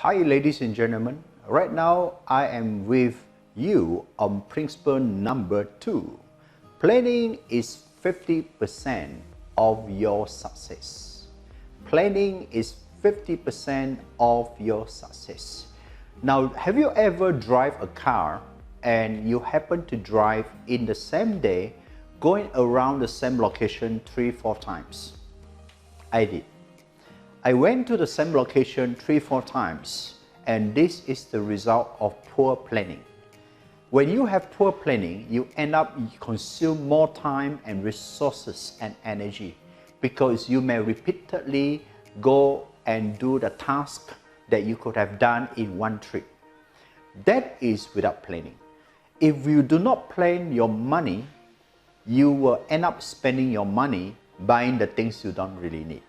Hi ladies and gentlemen, right now I am with you on principle number 2. Planning is 50% of your success. Planning is 50% of your success. Now, have you ever drive a car and you happen to drive in the same day going around the same location 3-4 times? I did. I went to the same location 3-4 times, and this is the result of poor planning. When you have poor planning, you end up consume more time and resources and energy because you may repeatedly go and do the task that you could have done in one trip. That is without planning. If you do not plan your money, you will end up spending your money buying the things you don't really need.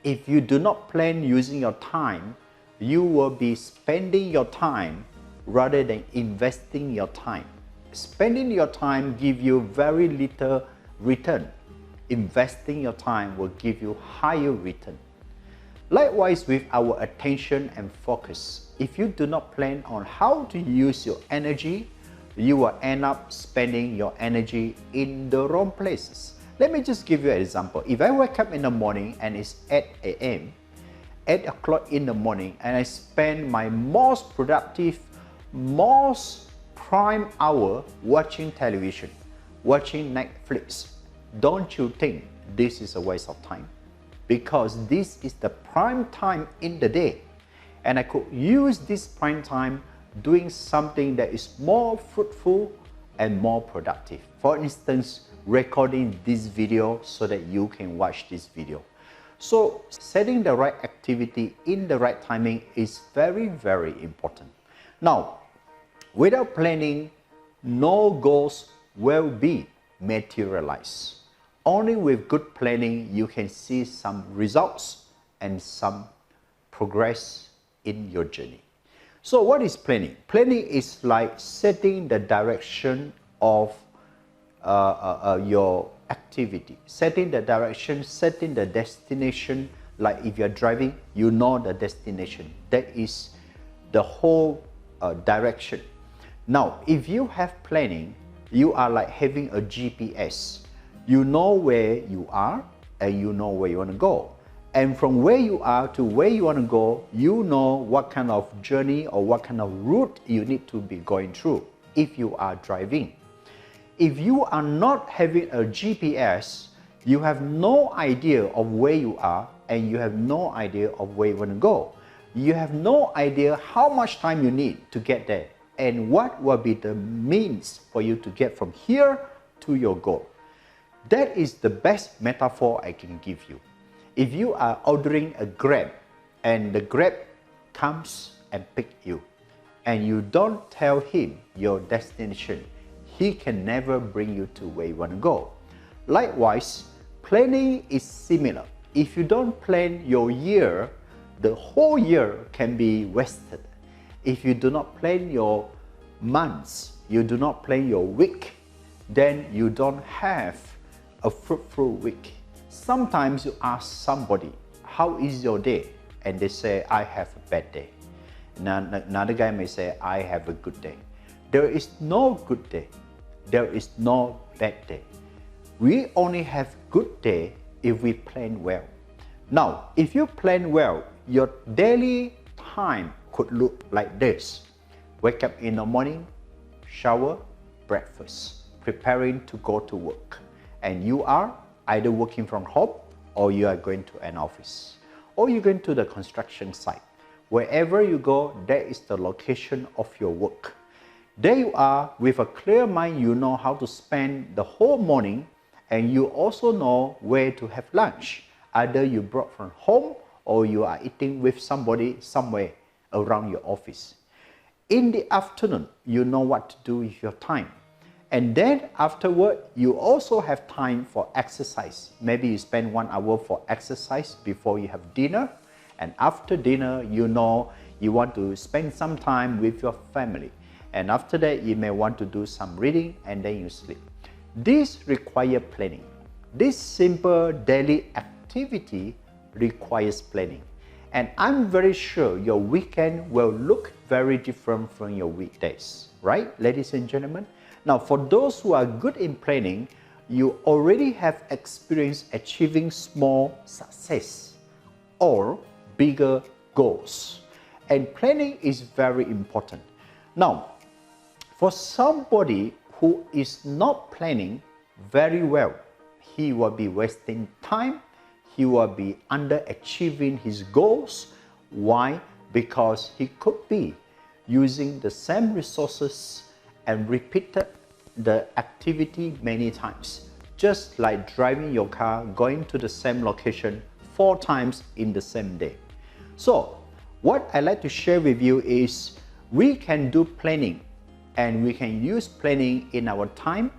If you do not plan using your time, you will be spending your time rather than investing your time. Spending your time gives you very little return. Investing your time will give you higher return. Likewise with our attention and focus, if you do not plan on how to use your energy, you will end up spending your energy in the wrong places. Let me just give you an example. If I wake up in the morning and it's 8 a.m., 8 o'clock in the morning, and I spend my most productive, most prime hour watching television, watching Netflix, don't you think this is a waste of time? Because this is the prime time in the day, and I could use this prime time doing something that is more fruitful and more productive. For instance, recording this video so that you can watch this video. So setting the right activity in the right timing is very, very important. Now, without planning, no goals will be materialized. Only with good planning, you can see some results and some progress in your journey. So what is planning? Planning is like setting the direction of your activity, setting the direction, setting the destination. Like if you're driving, you know the destination. That is the whole direction. Now, if you have planning, you are like having a GPS. You know where you are and you know where you want to go. And from where you are to where you want to go, you know what kind of journey or what kind of route you need to be going through if you are driving. If you are not having a GPS, you have no idea of where you are and you have no idea of where you want to go. You have no idea how much time you need to get there and what will be the means for you to get from here to your goal. That is the best metaphor I can give you. If you are ordering a Grab and the Grab comes and picks you and you don't tell him your destination, he can never bring you to where you want to go. Likewise, planning is similar. If you don't plan your year, the whole year can be wasted. If you do not plan your months, you do not plan your week, then you don't have a fruitful week. Sometimes you ask somebody, how is your day? And they say, I have a bad day. Another guy may say, I have a good day. There is no good day. There is no bad day. We only have good day if we plan well. Now, if you plan well, your daily time could look like this. Wake up in the morning, shower, breakfast, preparing to go to work. And you are either working from home or you are going to an office or you're going to the construction site. Wherever you go, that is the location of your work. There you are with a clear mind, you know how to spend the whole morning and you also know where to have lunch. Either you brought from home or you are eating with somebody somewhere around your office. In the afternoon, you know what to do with your time. And then afterward, you also have time for exercise. Maybe you spend 1 hour for exercise before you have dinner. And after dinner, you know you want to spend some time with your family. And after that, you may want to do some reading and then you sleep. This requires planning. This simple daily activity requires planning. And I'm very sure your weekend will look very different from your weekdays, right, ladies and gentlemen? Now, for those who are good in planning, you already have experience achieving small success or bigger goals. And planning is very important. Now, for somebody who is not planning very well, he will be wasting time, he will be underachieving his goals. Why? Because he could be using the same resources and repeated the activity many times, just like driving your car, going to the same location 4 times in the same day. So, what I like to share with you is we can do planning, and we can use planning in our time,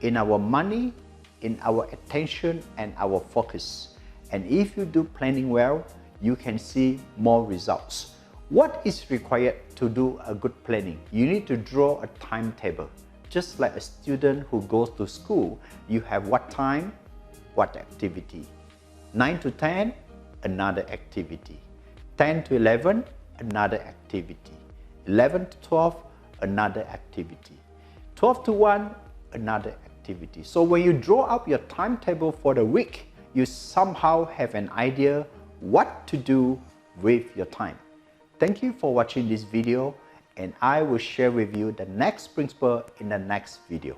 in our money, in our attention and our focus. And if you do planning well, you can see more results. What is required to do a good planning? You need to draw a timetable. Just like a student who goes to school, you have what time, what activity. 9 to 10, another activity. 10 to 11, another activity. 11 to 12, another activity. 12 to 1, another activity. So when you draw up your timetable for the week, you somehow have an idea what to do with your time. Thank you for watching this video, and I will share with you the next principle in the next video.